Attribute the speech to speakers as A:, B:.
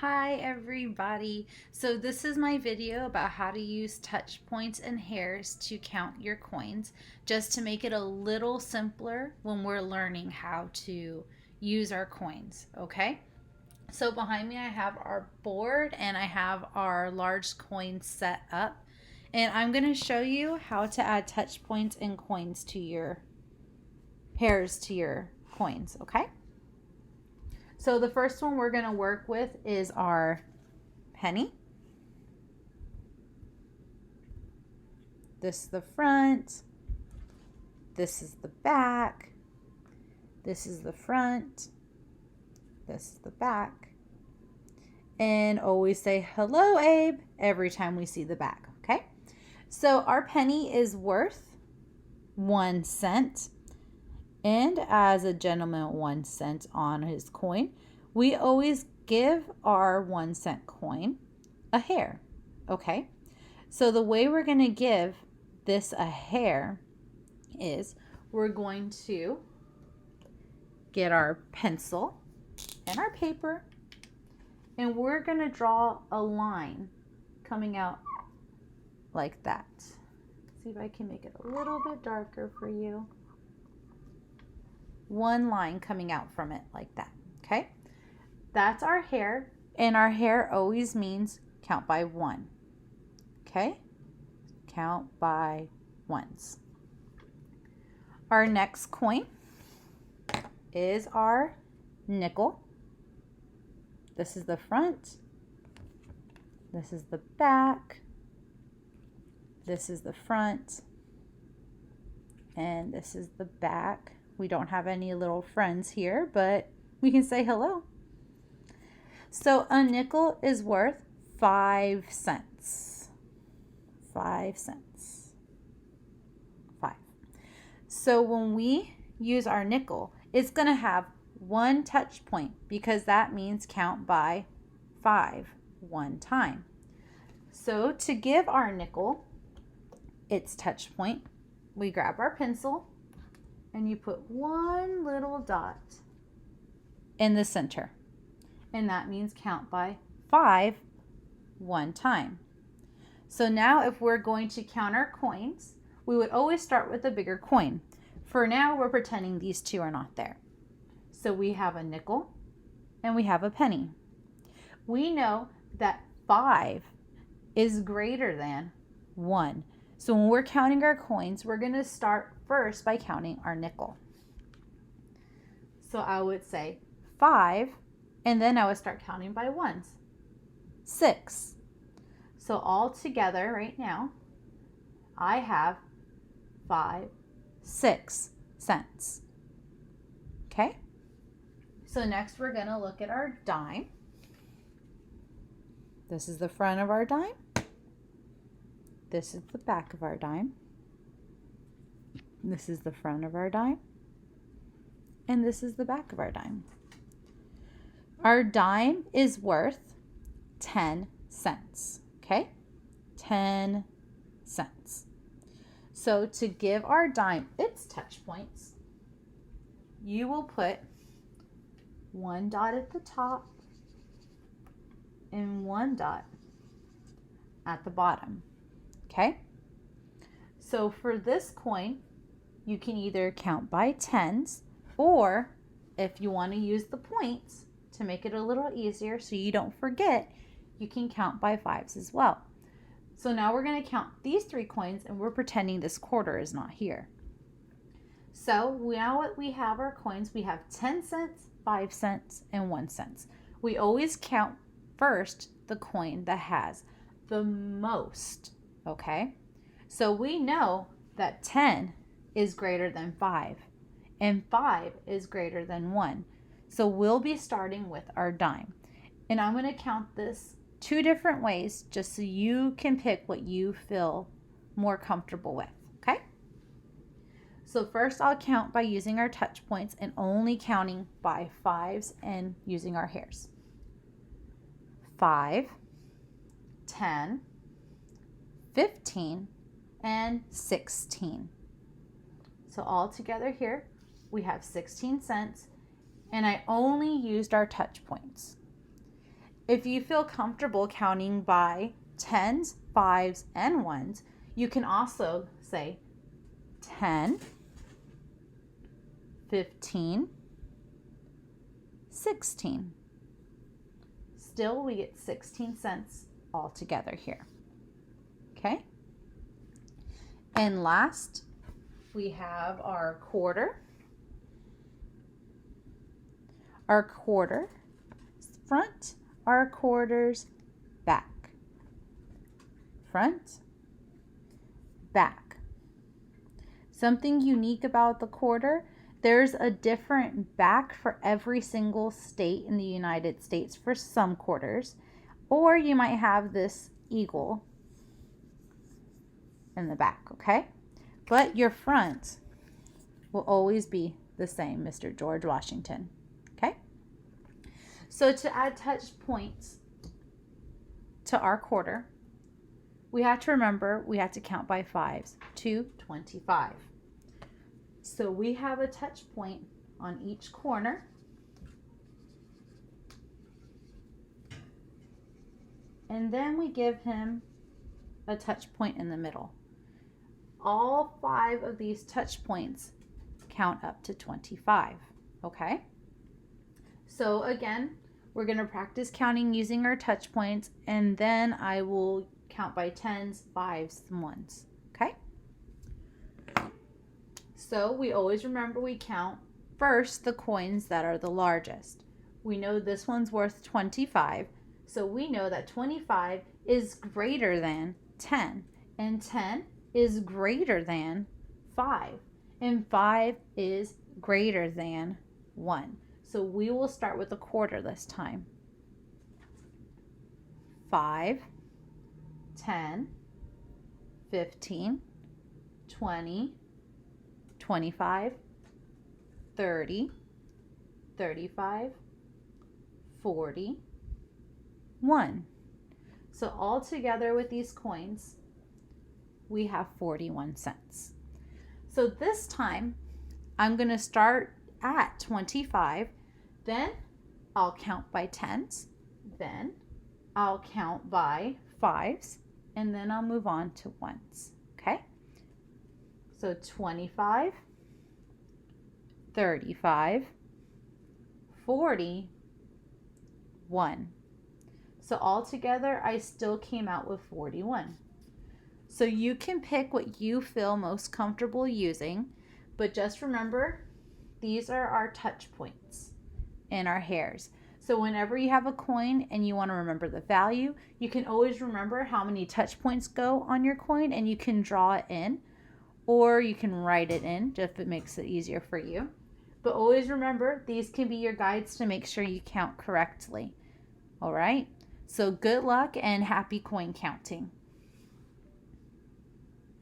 A: Hi everybody. So this is my video about how to use touch points and hairs to count your coins, just to make it a little simpler when we're learning how to use our coins, okay? So behind me I have our board and I have our large coins set up, and I'm going to show you how to add touch points and coins to your hairs to your coins, okay? So the first one we're going to work with is our penny. This is the front. This is the back. This is the front. This is the back. And always say hello, Abe, every time we see the back, okay? So our penny is worth 1 cent. And as a gentleman 1 cent on his coin, we always give our 1 cent coin a hair, okay? So the way we're going to give this a hair is we're going to get our pencil and our paper, and we're going to draw a line coming out like that. See if I can make it a little bit darker for you. One line coming out from it like that, okay? That's our hair, and our hair always means count by 1, okay? Count by ones. Our next coin is our nickel. This is the front. This is the back. This is the front. And this is the back. We don't have any little friends here, but we can say hello. So a nickel is worth 5 cents. 5 cents. 5. So when we use our nickel, it's going to have 1 touch point, because that means count by 5 one time. So to give our nickel its touch point, we grab our pencil and you put 1 little dot in the center. And that means count by 5 one time. So now if we're going to count our coins, we would always start with a bigger coin. For now, we're pretending these two are not there. So we have a nickel and we have a penny. We know that 5 is greater than 1. So when we're counting our coins, we're going to start first by counting our nickel. So I would say 5, and then I would start counting by ones. 6. So all together right now, I have 6 cents. Okay? So next we're going to look at our dime. This is the front of our dime. This is the back of our dime. This is the front of our dime. And this is the back of our dime. Our dime is worth 10 cents. Okay? 10 cents. So to give our dime its touch points, you will put 1 dot at the top and 1 dot at the bottom. Okay? So for this coin, you can either count by tens, or if you want to use the points to make it a little easier so you don't forget, you can count by 5s as well. So now we're going to count these 3 coins, and we're pretending this quarter is not here. So now that we have our coins, we have 10 cents, 5 cents, and 1 cent. We always count first the coin that has the most, okay? So we know that 10 is greater than 5, and 5 is greater than 1. So we'll be starting with our dime. And I'm going to count this 2 different ways just so you can pick what you feel more comfortable with, okay? So first I'll count by using our touch points and only counting by 5s and using our hairs. 5, 10, 15, and 16. So all together here, we have 16 cents, and I only used our touch points. If you feel comfortable counting by tens, fives, and ones, you can also say 10, 15, 16. Still, we get 16 cents all together here. Okay? And last, we have our quarter. Our quarter front, our quarters back. Front, back. Something unique about the quarter, there's a different back for every single state in the United States for some quarters. Or you might have this eagle in the back, okay? But your front will always be the same, Mr. George Washington, okay? So to add touch points to our quarter, we have to remember we have to count by fives to 25. So we have a touch point on each corner. And then we give him a touch point in the middle. All 5 of these touch points count up to 25, okay? So again, we're going to practice counting using our touch points, and then I will count by tens, fives, and ones, okay? So we always remember we count first the coins that are the largest. We know this one's worth 25, so we know that 25 is greater than 10, and 10 is greater than 5, and 5 is greater than 1. So we will start with a quarter this time. 5, 10, 15, 20, 25, 30, 35, 40, 1. So all together with these coins, we have 41 cents. So this time, I'm going to start at 25, then I'll count by tens, then I'll count by fives, and then I'll move on to ones, okay? So 25, 35, 40, 1. So all together, I still came out with 41. So you can pick what you feel most comfortable using, but just remember, these are our touch points and our hairs. So whenever you have a coin and you want to remember the value, you can always remember how many touch points go on your coin, and you can draw it in, or you can write it in just if it makes it easier for you. But always remember, these can be your guides to make sure you count correctly. All right? So good luck and happy coin counting.